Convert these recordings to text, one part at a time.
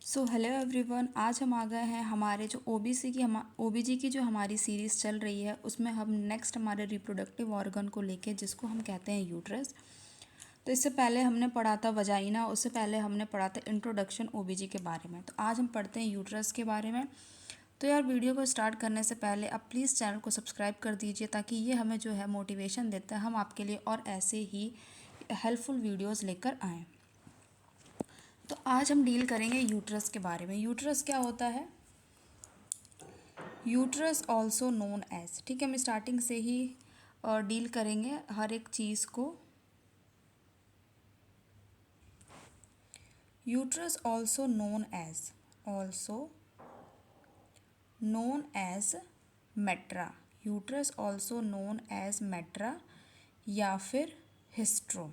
So hello everyone, आज हम आ गए हैं हमारे जो ओबीजी की जो हमारी सीरीज़ चल रही है उसमें हम नेक्स्ट हमारे रिप्रोडक्टिव ऑर्गन को लेके जिसको हम कहते हैं यूट्रस। तो इससे पहले हमने पढ़ा था वजाइना, उससे पहले हमने पढ़ा था इंट्रोडक्शन ओबीजी के बारे में। तो आज हम पढ़ते हैं यूट्रस के बारे में। तो यार वीडियो को स्टार्ट करने से पहले आप प्लीज़ चैनल को सब्सक्राइब कर दीजिए ताकि ये हमें जो है मोटिवेशन देता है, हम आपके लिए और ऐसे ही हेल्पफुल वीडियोज़ लेकर आएँ। तो आज हम डील करेंगे यूट्रस के बारे में। यूट्रस क्या होता है? यूट्रस ऑल्सो नोन एज, ठीक है, हम स्टार्टिंग से ही डील करेंगे हर एक चीज़ को। Uterus also known as मेट्रा। Uterus also known as मेट्रा या फिर हिस्ट्रो।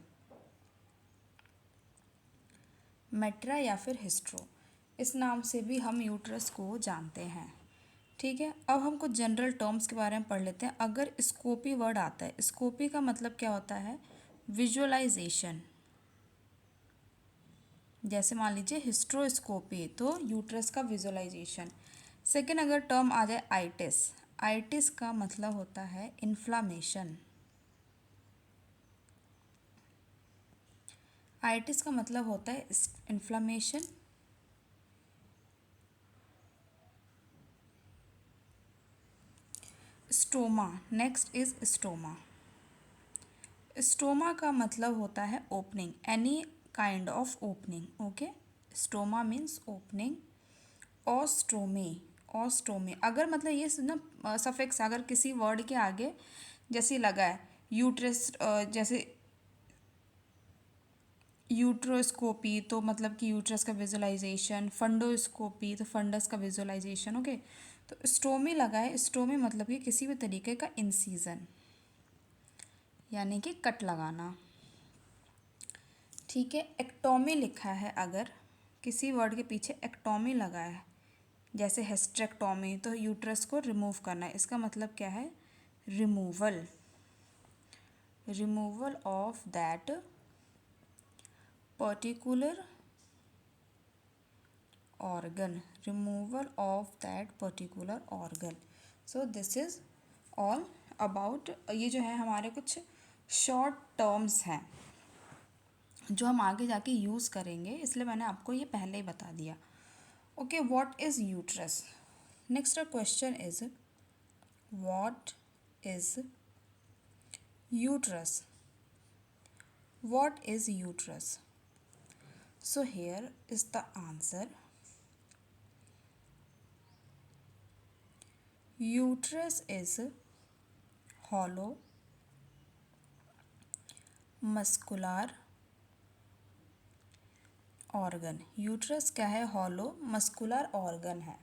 मेट्रा या फिर हिस्ट्रो, इस नाम से भी हम यूट्रस को जानते हैं। ठीक है, अब हम कुछ जनरल टर्म्स के बारे में पढ़ लेते हैं। अगर स्कोपी वर्ड आता है, स्कोपी का मतलब क्या होता है? विजुअलाइजेशन। जैसे मान लीजिए हिस्ट्रोस्कोपी, तो यूट्रस का विजुअलाइजेशन। सेकेंड अगर टर्म आ जाए आइटिस, आइटिस का मतलब होता है इन्फ्लामेशन। आइटिस का मतलब होता है inflammation. Stoma, next is stoma. Stoma का मतलब होता है opening, any kind of opening. Okay, stoma means opening. ऑस्ट्रोमे, ऑस्ट्रोमे अगर मतलब ये ना सफिक्स अगर किसी वर्ड के आगे जैसे लगा है, यूट्रस जैसे यूट्रोस्कोपी तो मतलब कि यूट्रस का विजुअलाइजेशन, फंडोस्कोपी तो फंडस का विजुअलाइजेशन। ओके, तो स्टोमी लगा है, स्टोमी मतलब कि किसी भी तरीके का इंसीजन यानी कि कट लगाना। ठीक है, एक्टोमी लिखा है, अगर किसी वर्ड के पीछे एक्टोमी लगा है जैसे हेस्ट्रेक्टोमी, तो यूट्रस को रिमूव करना है। इसका मतलब क्या है? Removal, removal of that particular organ, removal of that particular organ. So this is all about, ये जो है हमारे कुछ शॉर्ट टर्म्स हैं जो हम आगे जाके यूज़ करेंगे, इसलिए मैंने आपको ये पहले ही बता दिया। Okay, what is uterus? Next question is what is uterus? What is uterus? So here is the answer. Uterus is hollow muscular organ. Uterus क्या है? हॉलो मस्कुलर ऑर्गन है।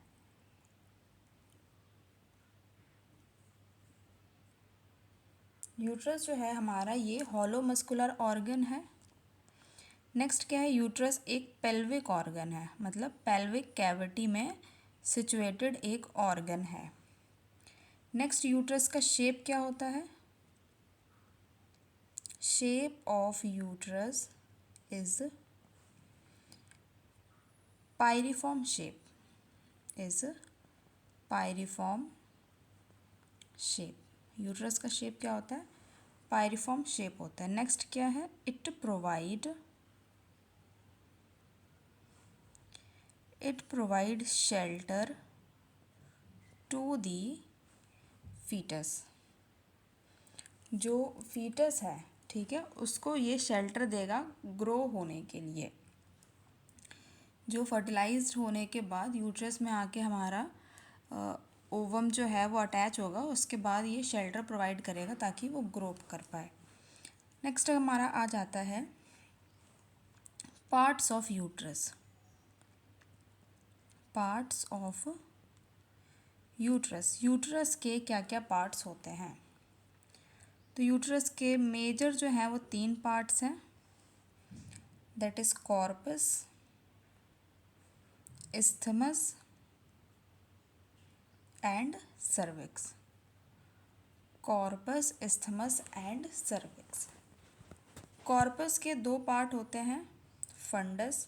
यूट्रस जो है हमारा ये हॉलो मस्कुलर ऑर्गन है। Next क्या है? यूट्रस एक पेल्विक ऑर्गन है, मतलब पेल्विक कैविटी में सिचुएटेड एक ऑर्गन है। नेक्स्ट, यूट्रस का शेप क्या होता है? Shape of uterus is pyriform shape, is pyriform shape. Uterus का शेप क्या होता है? पायरिफॉर्म शेप होता है। नेक्स्ट क्या है? It provide shelter to the foetus. जो फीटस है, ठीक है, उसको ये शेल्टर देगा ग्रो होने के लिए। जो फर्टिलाइज्ड होने के बाद यूट्रस में आके हमारा ओवम जो है वो अटैच होगा, उसके बाद ये शेल्टर प्रोवाइड करेगा ताकि वो ग्रो कर पाए। नेक्स्ट हमारा आ जाता है parts of uterus. Parts of uterus, uterus के क्या क्या पार्ट्स होते हैं? तो यूट्रस के मेजर जो हैं वो 3 पार्ट्स हैं, that is corpus, isthmus and cervix. Corpus, isthmus and cervix. Corpus के 2 पार्ट होते हैं, funds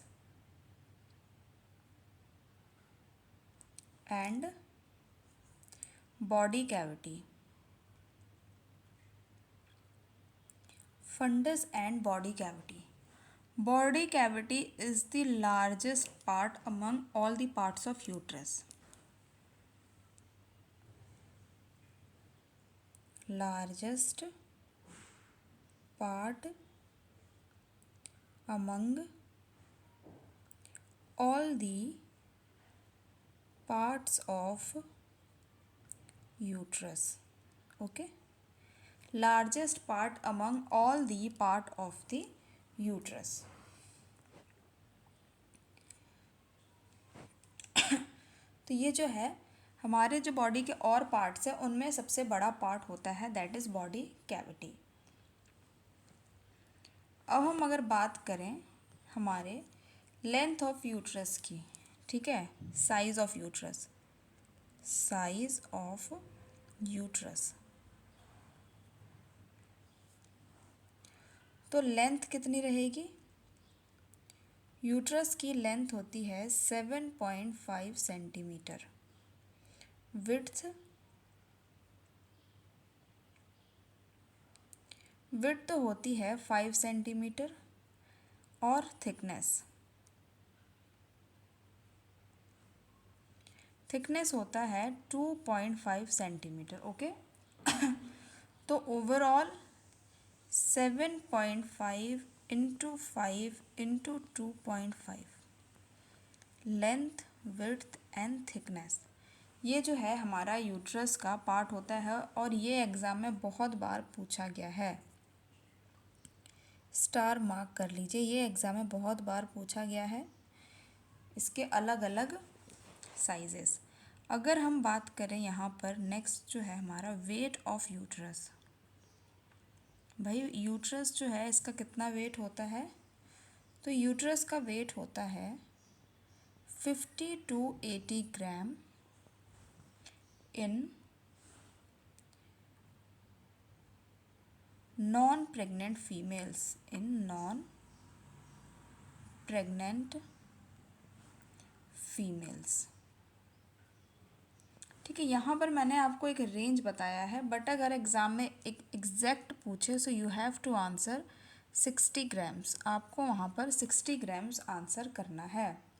and body cavity. Fundus and body cavity. Body cavity is the largest part among all the parts of uterus. Largest part among all the parts of uterus. Okay, largest part among all the part of the uterus. तो ये जो है हमारे जो body के और parts हैं उनमें सबसे बड़ा पार्ट होता है, दैट इज़ बॉडी कैविटी। अब हम अगर बात करें हमारे लेंथ ऑफ यूट्रस की, ठीक है, size of uterus, size of uterus, तो लेंथ कितनी रहेगी? यूट्रस की लेंथ होती है 7.5 सेंटीमीटर, विड्थ तो होती है 5 सेंटीमीटर और थिकनेस होता है 2.5 सेंटीमीटर। ओके तो overall 7.5 into 5 into 2.5 length, width and thickness, ये जो है हमारा यूट्रस का पार्ट होता है और ये एग्ज़ाम में बहुत बार पूछा गया है। स्टार मार्क कर लीजिए, ये एग्ज़ाम में बहुत बार पूछा गया है। इसके अलग अलग साइजेस। अगर हम बात करें यहाँ पर नेक्स्ट जो है हमारा वेट ऑफ यूट्रस। भाई यूट्रस जो है इसका कितना वेट होता है? तो यूट्रस का वेट होता है 50 to 80 gram in non pregnant females, in non pregnant females. ठीक है, यहाँ पर मैंने आपको एक रेंज बताया है, बट अगर एग्ज़ाम में एक एग्जैक्ट पूछे so you have to answer 60 grams, आपको वहाँ पर 60 ग्राम्स आंसर करना है।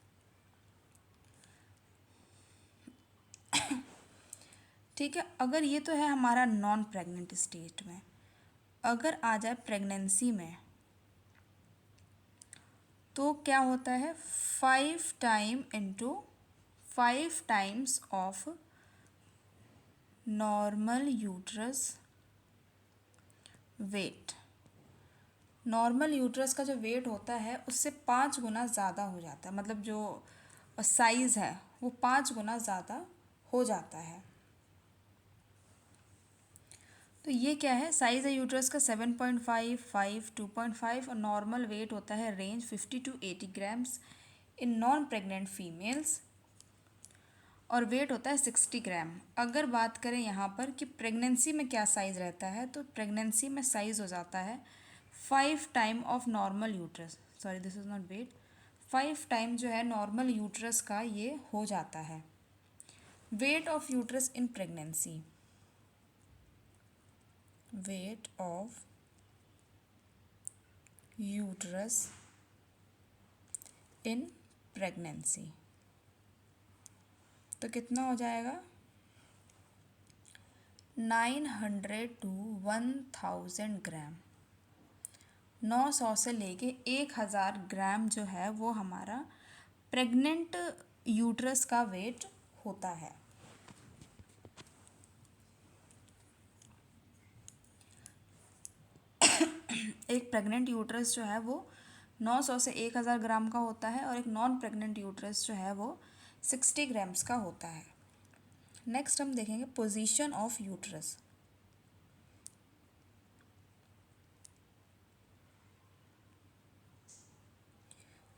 ठीक है, अगर ये तो है हमारा नॉन प्रेग्नेंट स्टेट में, अगर आ जाए प्रेगनेंसी में तो क्या होता है 5 times of normal uterus weight. Normal uterus का जो वेट होता है उससे 5 गुना ज़्यादा हो जाता है, मतलब जो साइज़ है वो 5 गुना ज़्यादा हो जाता है। तो ये क्या है, साइज़ है यूट्रस का 7.5, 5, 2.5 और नॉर्मल वेट होता है range 50 to 80 grams in non pregnant females और वेट होता है 60 ग्राम। अगर बात करें यहाँ पर कि प्रेगनेंसी में क्या साइज़ रहता है, तो प्रेगनेंसी में साइज़ हो जाता है 5 time of normal uterus, sorry this is not weight, 5 time जो है नॉर्मल यूट्रस का ये हो जाता है। Weight of uterus in pregnancy, weight of uterus in pregnancy तो कितना हो जाएगा 900 to 1000 ग्राम। 900 से लेके 1000 ग्राम जो है वो हमारा प्रेग्नेंट यूट्रस का वेट होता है। एक प्रेग्नेंट यूट्रस जो है वो 900 से 1000 ग्राम का होता है और एक नॉन प्रेग्नेंट यूट्रस जो है वो 60 ग्राम्स का होता है। नेक्स्ट हम देखेंगे पोजीशन ऑफ यूट्रस।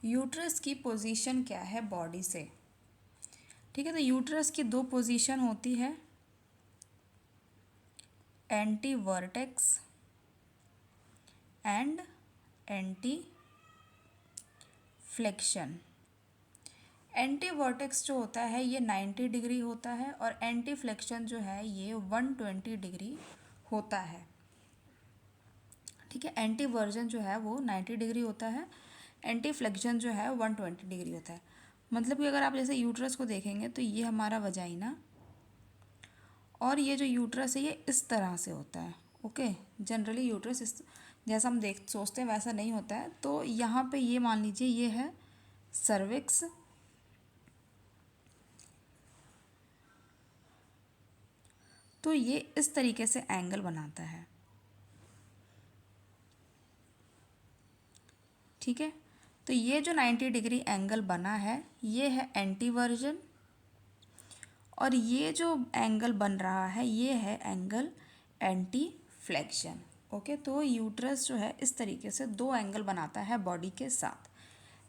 यूट्रस की पोजीशन क्या है बॉडी से? ठीक है, तो यूट्रस की 2 पोजीशन होती है, anti vertex and anti flexion. Anti vertex जो होता है ये 90 डिग्री होता है और एंटी फ्लेक्शन जो है ये 120 डिग्री होता है। ठीक है, एंटी वर्जन जो है वो 90 डिग्री होता है, एंटी फ्लेक्शन जो है 120 डिग्री होता है। मतलब कि अगर आप जैसे यूट्रस को देखेंगे तो ये हमारा वजाइना और ये जो यूट्रस है ये इस तरह से होता है। ओके, जनरली यूट्रस इस जैसा हम देख सोचते हैं वैसा नहीं होता है। तो यहाँ पे ये मान लीजिए ये है सर्विक्स, तो ये इस तरीके से एंगल बनाता है। ठीक है, तो ये जो 90 डिग्री एंगल बना है ये है एंटी वर्जन और ये जो एंगल बन रहा है ये है एंगल एंटी फ्लेक्शन। ओके, तो यूट्रस जो है इस तरीके से दो एंगल बनाता है बॉडी के साथ,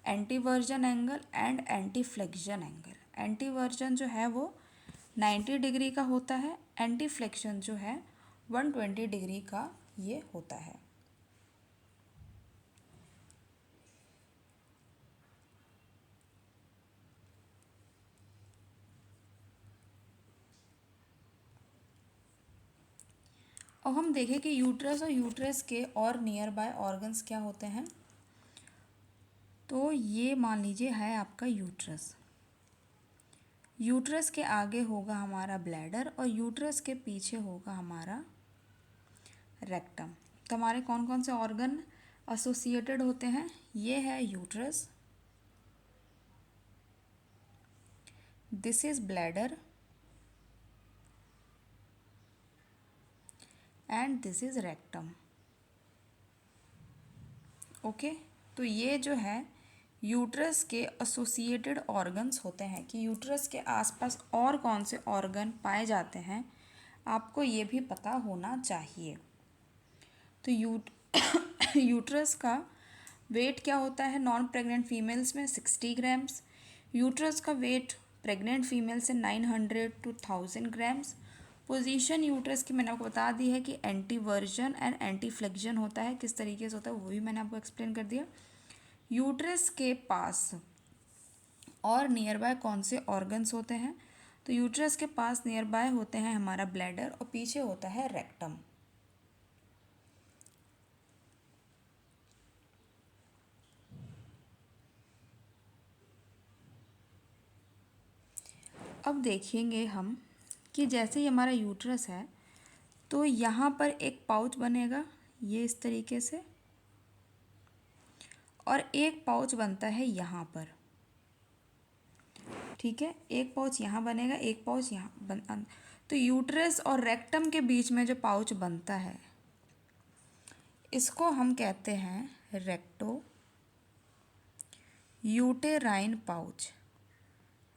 anti version angle and anti flexion angle. Anti version जो है वो 90 डिग्री का होता है, एंटी फ्लेक्शन जो है 120 डिग्री का ये होता है। अब हम देखें कि यूट्रस और यूट्रस के और नियर बाय ऑर्गन्स क्या होते हैं। तो ये मान लीजिए है आपका यूट्रस, यूट्रस के आगे होगा हमारा ब्लैडर और यूट्रस के पीछे होगा हमारा रेक्टम। तो हमारे कौन कौन से ऑर्गन एसोसिएटेड होते हैं, ये है uterus, this is bladder and this is rectum. Okay, तो ये जो है यूट्रस के एसोसिएटेड ऑर्गन्स होते हैं कि यूट्रस के आसपास और कौन से ऑर्गन पाए जाते हैं आपको ये भी पता होना चाहिए। तो यूट्रस का वेट क्या होता है नॉन प्रेग्नेंट फीमेल्स में 60 ग्राम्स, यूट्रस का वेट प्रेग्नेंट फीमेल से 900 to 1000 ग्राम्स। पोजीशन यूट्रस की मैंने आपको बता दी है कि anti version and anti flexion होता है, किस तरीके से होता है वो भी मैंने आपको एक्सप्लेन कर दिया। यूट्रस के पास और नियर बाय कौन से ऑर्गन्स होते हैं, तो यूट्रस के पास नियर बाय होते हैं हमारा ब्लैडर और पीछे होता है रेक्टम। अब देखेंगे हम कि जैसे ही हमारा यूट्रस है तो यहाँ पर एक पाउच बनेगा ये इस तरीके से और एक पाउच बनता है यहाँ पर। ठीक है, एक पाउच यहाँ बनेगा, एक पाउच यहाँ तो यूट्रस और रेक्टम के बीच में जो पाउच बनता है इसको हम कहते हैं recto uterine pouch,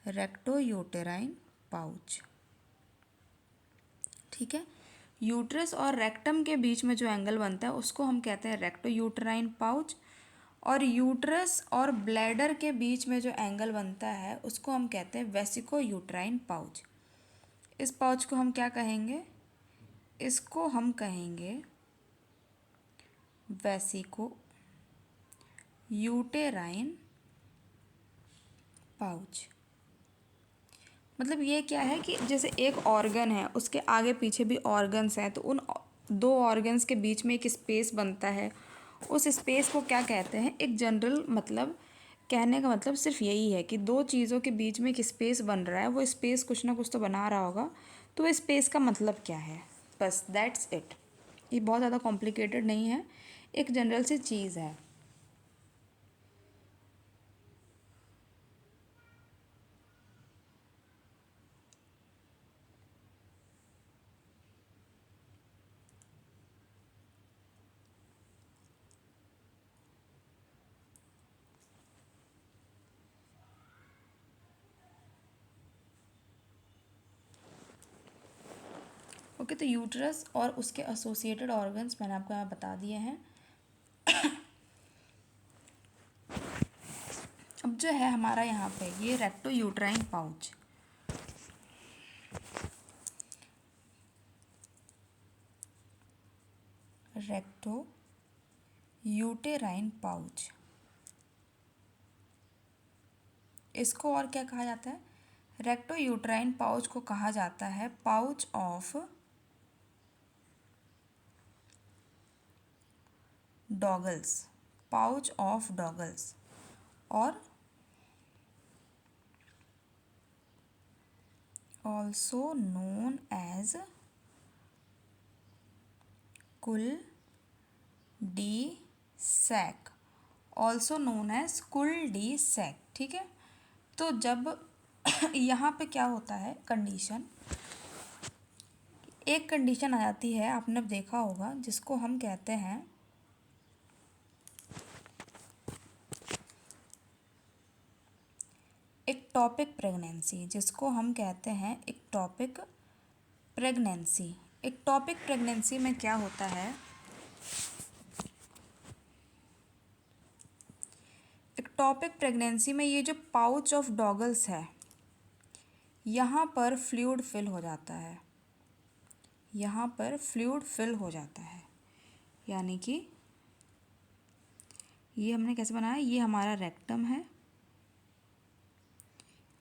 recto uterine pouch. ठीक है, यूट्रस और रेक्टम के बीच में जो एंगल बनता है उसको हम कहते हैं रेक्टो यूटेराइन पाउच और यूट्रस और ब्लैडर के बीच में जो एंगल बनता है उसको हम कहते हैं वेसिको यूटेराइन पाउच। इस पाउच को हम क्या कहेंगे, इसको हम कहेंगे वेसिको यूटेराइन पाउच। मतलब ये क्या है कि जैसे एक ऑर्गन है उसके आगे पीछे भी ऑर्गन्स हैं तो उन दो ऑर्गन्स के बीच में एक स्पेस बनता है, उस स्पेस को क्या कहते हैं, एक जनरल मतलब कहने का मतलब सिर्फ यही है कि दो चीज़ों के बीच में एक स्पेस बन रहा है, वो स्पेस कुछ ना कुछ तो बना रहा होगा, तो वो स्पेस का मतलब क्या है, बस दैट्स इट। ये बहुत ज़्यादा कॉम्प्लिकेटेड नहीं है, एक जनरल सी चीज़ है। ओके, तो यूट्रस और उसके एसोसिएटेड ऑर्गन्स मैंने आपको यहाँ बता दिए हैं। अब जो है हमारा यहाँ पे ये recto uterine pouch, recto uterine pouch, इसको और क्या कहा जाता है? रेक्टो यूट्राइन पाउच को कहा जाता है pouch of Douglas, pouch of Douglas, और also known as cul de sac, also known as cul de sac. ठीक है, तो जब यहाँ पे क्या होता है कंडीशन, एक कंडीशन आ जाती है, आपने देखा होगा, जिसको हम कहते हैं एक्टोपिक प्रेगनेंसी, जिसको हम कहते हैं एक्टोपिक प्रेगनेंसी। एक्टोपिक प्रेगनेंसी में क्या होता है, एक्टोपिक प्रेगनेंसी में ये जो पाउच ऑफ डॉगल्स है, यहाँ पर फ्लूइड फिल हो जाता है, यहाँ पर फ्लूइड फिल हो जाता है, यानी कि ये हमने कैसे बनाया, ये हमारा रेक्टम है,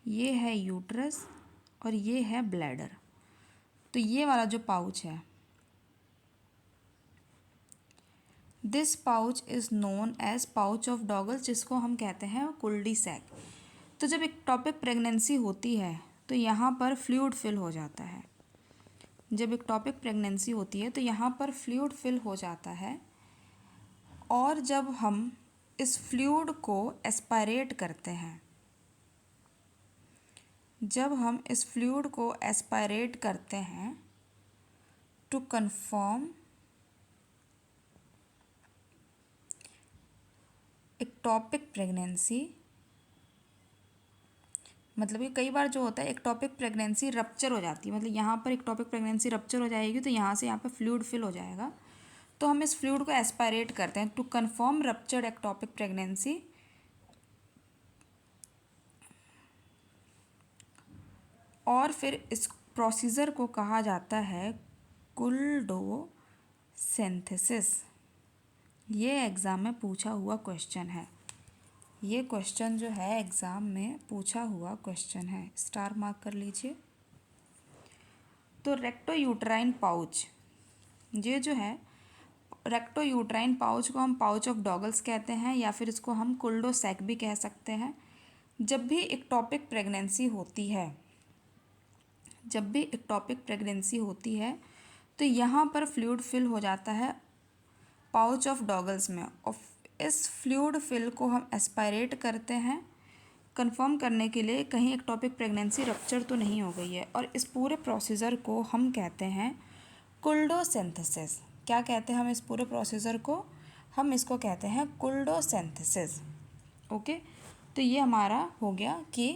ये है यूट्रस और ये है ब्लैडर। तो ये वाला जो पाउच है, this pouch is known as pouch of Douglas, जिसको हम कहते हैं कुल्डी सैक। तो जब एक्टोपिक प्रेगनेंसी होती है तो यहाँ पर फ्लूइड फिल हो जाता है, जब एक्टोपिक प्रेगनेंसी होती है तो यहाँ पर फ्लूइड फिल हो जाता है, और जब हम इस फ्लूइड को एस्पायरेट करते हैं, जब हम इस फ्लूइड को एस्पायरेट करते हैं टू कन्फर्म एक्टोपिक प्रेगनेंसी, मतलब कि कई बार जो होता है एक्टोपिक प्रेगनेंसी रप्चर हो जाती है, मतलब यहाँ पर एक्टोपिक प्रेगनेंसी रप्चर हो जाएगी तो यहाँ से यहाँ पर फ्लूइड फिल हो जाएगा, तो हम इस फ्लूइड को एस्पायरेट करते हैं to confirm ruptured ectopic pregnancy, और फिर इस प्रोसीजर को कहा जाता है कुल्डोसिंथेसिस। ये एग्ज़ाम में पूछा हुआ क्वेश्चन है, ये क्वेश्चन जो है एग्ज़ाम में पूछा हुआ क्वेश्चन है, स्टार मार्क कर लीजिए। तो रेक्टो यूट्राइन पाउच, ये जो है रेक्टो यूट्राइन पाउच को हम पाउच ऑफ डॉगल्स कहते हैं, या फिर इसको हम कुल्डो सैक भी कह सकते हैं। जब भी एक्टोपिक प्रेगनेंसी होती है, जब भी एक्टोपिक प्रेगनेंसी होती है तो यहाँ पर फ्लूइड फिल हो जाता है पाउच ऑफ डॉगल्स में, और इस फ्लूइड फिल को हम एस्पायरेट करते हैं कंफर्म करने के लिए कहीं एक्टोपिक प्रेगनेंसी रप्चर तो नहीं हो गई है, और इस पूरे प्रोसीजर को हम कहते हैं कुल्डोसिंथेसिस। क्या कहते हैं हम इस पूरे प्रोसीजर को, हम इसको कहते हैं कुल्डोसिंथेसिस। ओके, तो ये हमारा हो गया कि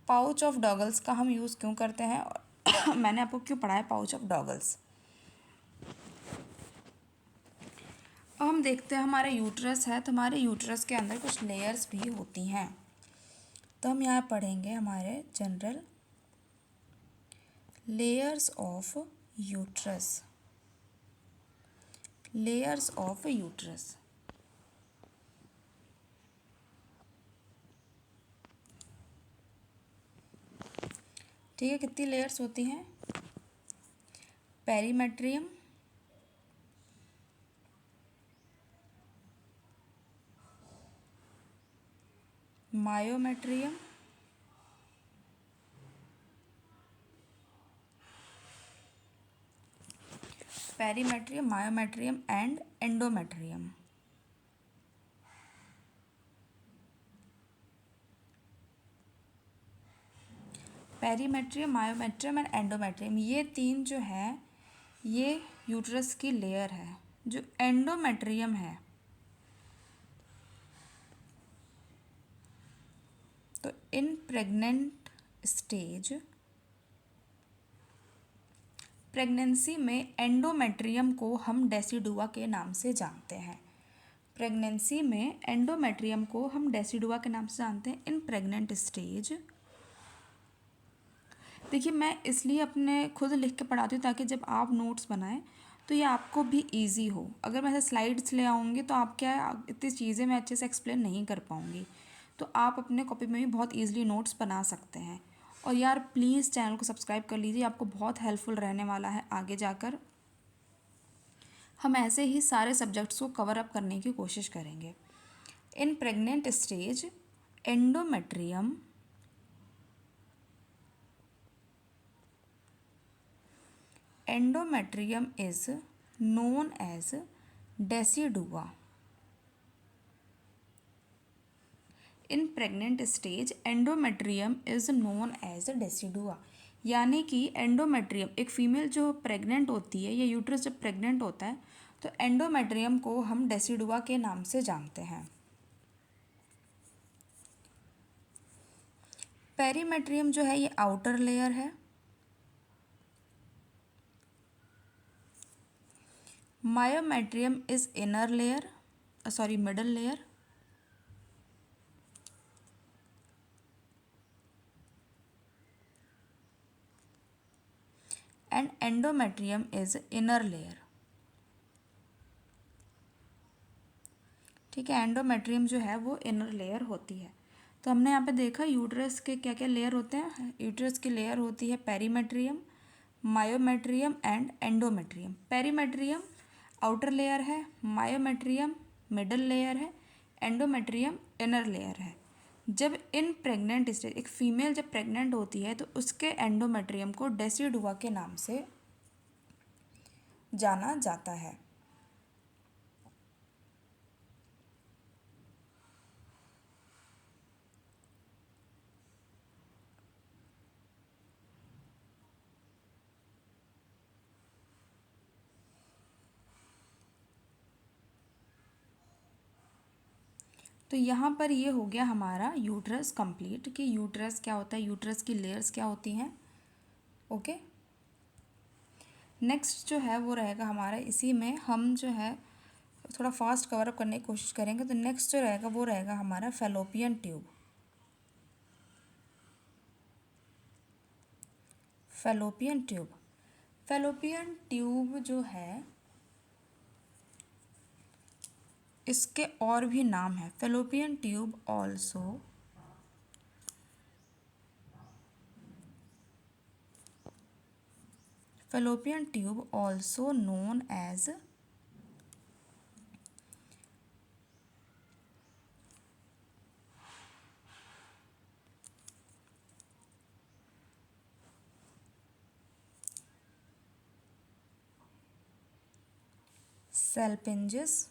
पाउच ऑफ डॉगल्स का हम यूज़ क्यों करते हैं, और मैंने आपको क्यों पढ़ाया पाउच ऑफ डॉगल्स। अब हम देखते हैं हमारा यूट्रस है, तो हमारे यूट्रस के अंदर कुछ लेयर्स भी होती हैं, तो हम यहाँ पढ़ेंगे हमारे general layers of uterus, layers of uterus. ठीक है, कितनी लेयर्स होती हैं, perimetrium, myometrium, perimetrium, myometrium and endometrium. Perimetrium, myometrium and endometrium, ये तीन जो है ये यूट्रस की लेयर है। जो एंडोमेट्रियम है, तो इन प्रेग्नेंट स्टेज, प्रेगनेंसी में एंडोमेट्रियम को हम डेसिडुआ के नाम से जानते हैं, प्रेगनेंसी में एंडोमेट्रियम को हम डेसिडुआ के नाम से जानते हैं इन प्रेग्नेंट स्टेज। देखिए, मैं इसलिए अपने खुद लिख के पढ़ाती हूँ ताकि जब आप नोट्स बनाएं तो ये आपको भी इजी हो। अगर मैं ऐसे स्लाइड्स ले आऊँगी तो आप क्या इतनी चीज़ें मैं अच्छे से एक्सप्लेन नहीं कर पाऊँगी, तो आप अपने कॉपी में भी बहुत ईजिली नोट्स बना सकते हैं। और यार प्लीज़ चैनल को सब्सक्राइब कर लीजिए, आपको बहुत हेल्पफुल रहने वाला है आगे जाकर। हम ऐसे ही सारे सब्जेक्ट्स को कवर अप करने की कोशिश करेंगे। In pregnant stage endometrium is known as decidua. In pregnant stage endometrium is known as decidua. यानी कि एंडोमेट्रियम, एक फीमेल जो प्रेग्नेंट होती है या यूट्रस जब प्रेग्नेंट होता है तो एंडोमेट्रियम को हम डेसिडुआ के नाम से जानते हैं। पेरीमेट्रियम जो है ये आउटर लेयर है। Myometrium is inner layer, middle layer. And endometrium is inner layer. ठीक है, एंडोमेट्रियम जो है वो इनर लेयर होती है। तो हमने यहाँ पे देखा यूट्रस के क्या क्या लेयर होते हैं। यूट्रस की लेयर होती है perimetrium, myometrium and endometrium. Perimetrium outer layer है, मायोमेट्रियम मिडल लेयर है, एंडोमेट्रियम इनर लेयर है। जब इन प्रेग्नेंट स्टेज, एक फीमेल जब प्रेग्नेंट होती है तो उसके एंडोमेट्रियम को डेसिडुआ के नाम से जाना जाता है। तो यहाँ पर ये हो गया हमारा यूट्रस कंप्लीट कि यूट्रस क्या होता है, यूट्रस की लेयर्स क्या होती हैं। ओके, नेक्स्ट जो है वो रहेगा हमारा, इसी में हम जो है थोड़ा फास्ट कवर अप करने की कोशिश करेंगे। तो नेक्स्ट जो रहेगा वो रहेगा हमारा fallopian tube. Fallopian tube, fallopian tube जो है इसके और भी नाम है। Fallopian tube also known as salpinges,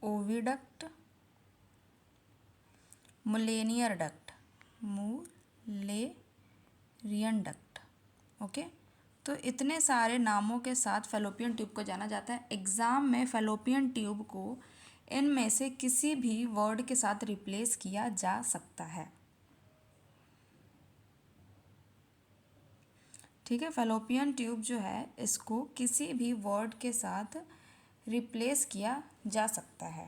oviduct, mullerian duct, mullerian duct. Okay, तो इतने सारे नामों के साथ फैलोपियन ट्यूब को जाना जाता है। एग्ज़ाम में फैलोपियन ट्यूब को इनमें से किसी भी वर्ड के साथ रिप्लेस किया जा सकता है। ठीक है, फैलोपियन ट्यूब जो है इसको किसी भी वर्ड के साथ रिप्लेस किया जा सकता है।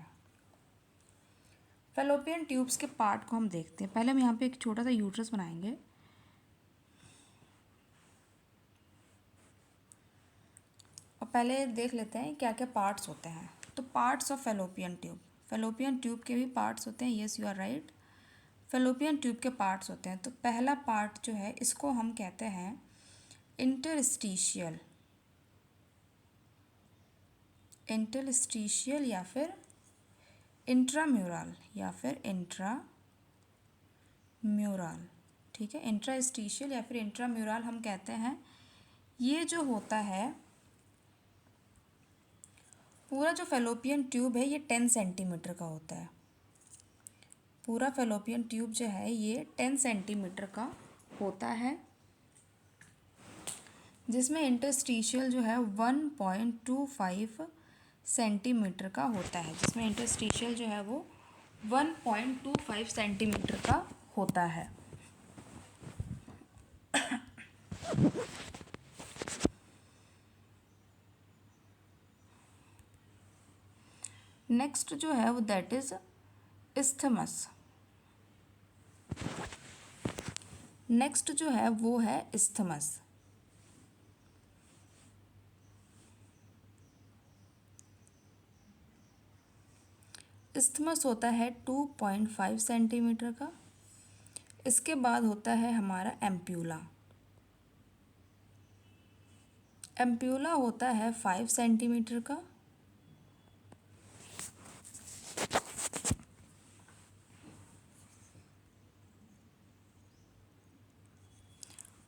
फैलोपियन ट्यूब्स के पार्ट को हम देखते हैं। पहले हम यहाँ पे एक छोटा सा यूट्रस बनाएंगे। और पहले देख लेते हैं क्या क्या पार्ट्स होते हैं। तो parts of fallopian tube, fallopian tube के भी पार्ट्स होते हैं। Yes you are right, fallopian tube के पार्ट्स होते हैं। तो पहला पार्ट जो है इसको हम कहते हैं इंटरस्टिशियल, या फिर इंट्राम्यूरल ठीक है, इंट्रास्टिशियल या फिर इंट्राम्यूरल हम कहते हैं। ये जो होता है पूरा जो फैलोपियन ट्यूब है ये 10 सेंटीमीटर का होता है। पूरा फैलोपियन ट्यूब जो है ये 10 सेंटीमीटर का होता है, जिसमें इंटरस्टिशियल जो है 1.25 सेंटीमीटर का होता है। जिसमें इंटरस्टिशियल जो है वो 1.25 सेंटीमीटर का होता है। नेक्स्ट जो है वो दैट इज इस्थमस। नेक्स्ट जो है वो है इस्थमस। इस्थमस होता है 2.5 सेंटीमीटर का। इसके बाद होता है हमारा एम्प्यूला। एम्प्यूला होता है 5 सेंटीमीटर का।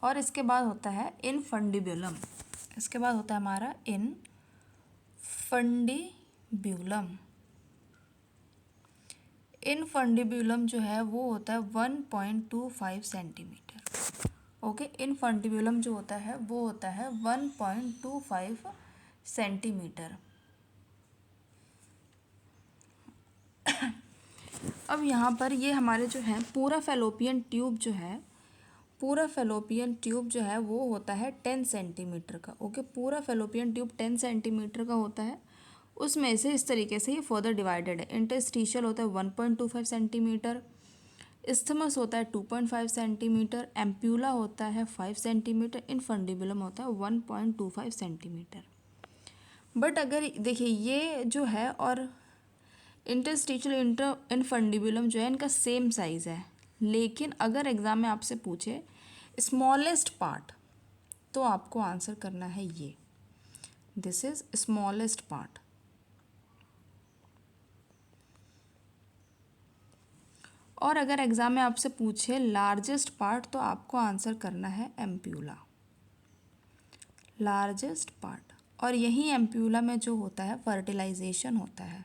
और इसके बाद होता है इनफंडिब्यूलम। इसके बाद होता है हमारा इनफंडिब्यूलम। इनफंडिब्यूलम जो है वो होता है 1.25 सेंटीमीटर। ओके, इनफंडिब्यूलम जो होता है वो होता है 1.25 सेंटीमीटर। अब यहाँ पर ये हमारे जो है पूरा फेलोपियन ट्यूब जो है, पूरा फेलोपियन ट्यूब जो है वो होता है 10 सेंटीमीटर का। ओके, पूरा फेलोपियन ट्यूब 10 सेंटीमीटर का होता है। उसमें से इस तरीके से ये फर्दर डिवाइडेड है। इंटरस्टिशियल होता है 1.25 सेंटीमीटर, इस्थमस होता है 2.5 सेंटीमीटर, एम्प्यूला होता है 5 सेंटीमीटर, इनफंडिबुलम होता है 1.25 सेंटीमीटर। बट अगर देखिए ये जो है और इंटरस्टिशियल इनफंडिबुलम जो है इनका सेम साइज़ है, लेकिन अगर एग्ज़ाम में आपसे पूछे स्मॉलेस्ट पार्ट तो आपको आंसर करना है ये, दिस इज स्मॉलेस्ट पार्ट। और अगर एग्ज़ाम में आपसे पूछे लार्जेस्ट पार्ट तो आपको आंसर करना है एम्प्यूला, लार्जेस्ट पार्ट। और यही एम्प्यूला में जो होता है फर्टिलाइजेशन होता है।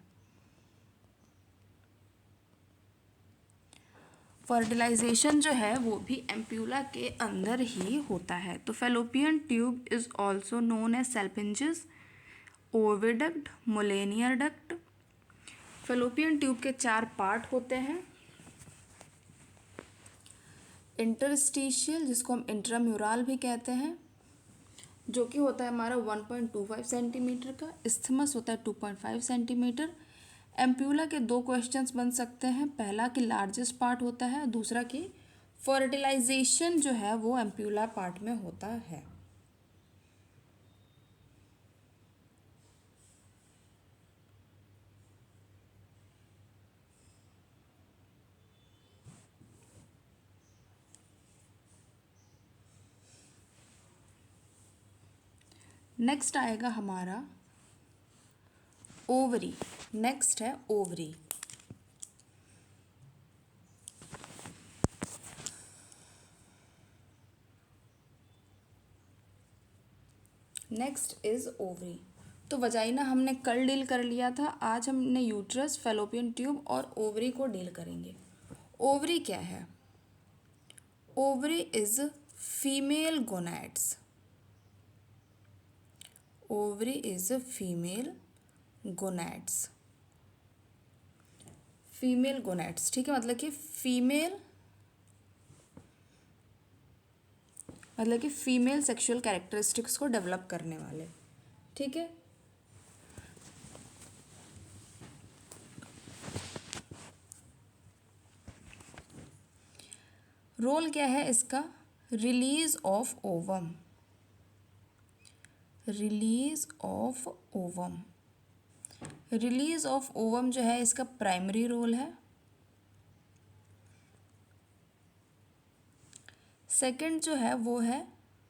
फर्टिलाइजेशन जो है वो भी एम्प्यूला के अंदर ही होता है। तो fallopian tube is also known as salpinges, oviduct, mullerian duct. Fallopian tube के 4 पार्ट होते हैं। इंटरस्टिशियल, जिसको हम इंट्राम्यूरल भी कहते हैं, जो कि होता है हमारा 1.25 सेंटीमीटर का। इस्थमस होता है 2.5 सेंटीमीटर। एम्प्यूला के 2 क्वेश्चंस बन सकते हैं, पहला कि लार्जेस्ट पार्ट होता है, दूसरा कि फर्टिलाइजेशन जो है वो एम्प्यूला पार्ट में होता है। नेक्स्ट आएगा हमारा ओवरी। नेक्स्ट है ओवरी। Next is ovary. तो वजाइना हमने कल डील कर लिया था, आज हमने यूट्रस, फेलोपियन ट्यूब और ओवरी को डील करेंगे। ओवरी क्या है? Ovary is female gonads. Ovary is female gonads. Female gonads, ठीक है, मतलब कि फीमेल सेक्सुअल कैरेक्टरिस्टिक्स को डेवलप करने वाले, ठीक है। रोल क्या है इसका? Release of ovum. Release of ovum. Release of ovum जो है इसका प्राइमरी रोल है। सेकंड जो है वो है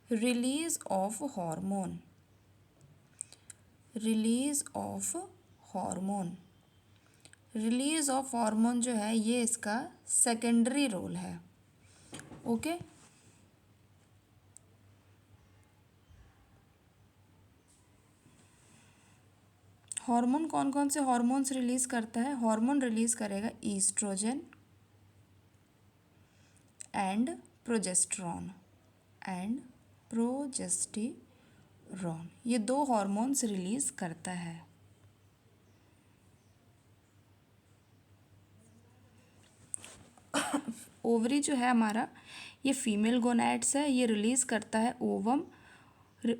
release of hormone. Release of hormone. Release of hormone जो है ये इसका सेकेंडरी रोल है। ओके, हार्मोन कौन कौन से हार्मोन्स रिलीज करता है? हार्मोन रिलीज करेगा ईस्ट्रोजन एंड प्रोजेस्टेरॉन ये 2 हार्मोन्स रिलीज करता है। ओवरी जो है हमारा ये फीमेल गोनैड्स है, ये रिलीज करता है ओवम।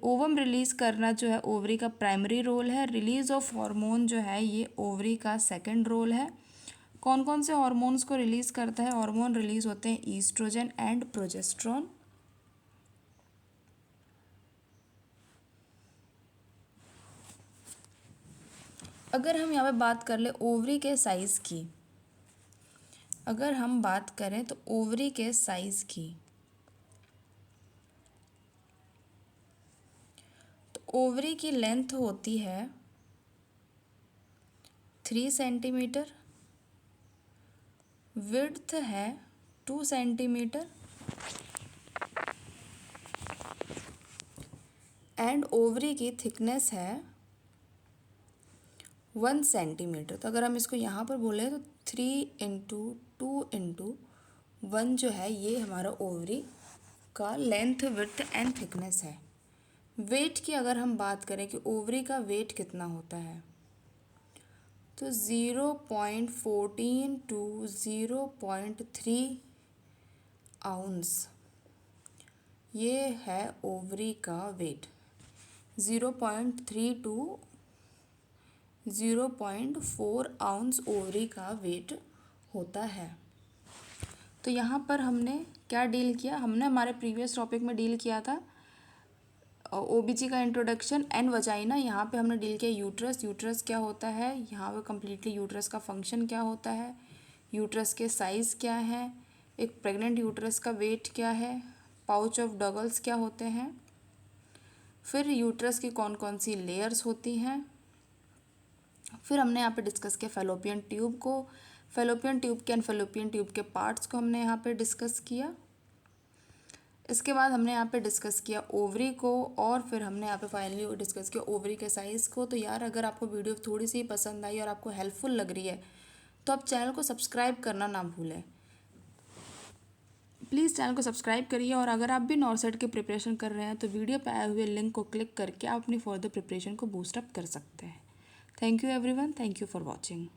ओवम रिलीज करना जो है ओवरी का प्राइमरी रोल है। रिलीज ऑफ हार्मोन जो है ये ओवरी का सेकंड रोल है। कौन कौन से हार्मोन्स को रिलीज करता है? हार्मोन रिलीज होते हैं ईस्ट्रोजन एंड प्रोजेस्टेरॉन। अगर हम यहाँ पे बात कर ले ओवरी के साइज़ की, अगर हम बात करें तो ओवरी के साइज़ की, तो ओवरी की लेंथ होती है 3 सेंटीमीटर, विड्थ है 2 सेंटीमीटर एंड ओवरी की थिकनेस है 1 सेंटीमीटर। तो अगर हम इसको यहाँ पर बोले तो 3 × 2 × 1 जो है ये हमारा ओवरी का लेंथ, विड्थ एंड थिकनेस है। वेट की अगर हम बात करें कि ओवरी का वेट कितना होता है, तो 0.14 to 0.3 आउंस ये है ओवरी का वेट। 0.3 to 0.4 आउंस ओवरी का वेट होता है। तो यहाँ पर हमने क्या डील किया, हमने हमारे प्रीवियस टॉपिक में डील किया था ओबीजी का इंट्रोडक्शन एंड वजाइना। यहाँ पे हमने डील किया यूट्रस, यूट्रस क्या होता है, यहाँ पे कम्प्लीटली यूट्रस का फंक्शन क्या होता है, यूट्रस के साइज़ क्या है, एक प्रेग्नेंट यूट्रस का वेट क्या है, पाउच ऑफ डगल्स क्या होते हैं, फिर यूट्रस की कौन कौन सी लेयर्स होती हैं, फिर हमने यहाँ पे डिस्कस किया फैलोपियन ट्यूब को, फैलोपियन ट्यूब के एंड फैलोपियन ट्यूब के पार्ट्स को हमने यहाँ पे डिस्कस किया। इसके बाद हमने यहाँ पे डिस्कस किया ओवरी को और फिर हमने यहाँ पे फाइनली डिस्कस किया ओवरी के साइज़ को। तो यार अगर आपको वीडियो थोड़ी सी पसंद आई और आपको हेल्पफुल लग रही है तो आप चैनल को सब्सक्राइब करना ना भूलें। प्लीज़ चैनल को सब्सक्राइब करिए और अगर आप भी नॉर्सेट की प्रिपरेशन कर रहे हैं तो वीडियो पे आए हुए लिंक को क्लिक करके आप अपनी फर्दर प्रिपरेशन को बूस्ट अप कर सकते हैं। Thank you everyone, thank you for watching.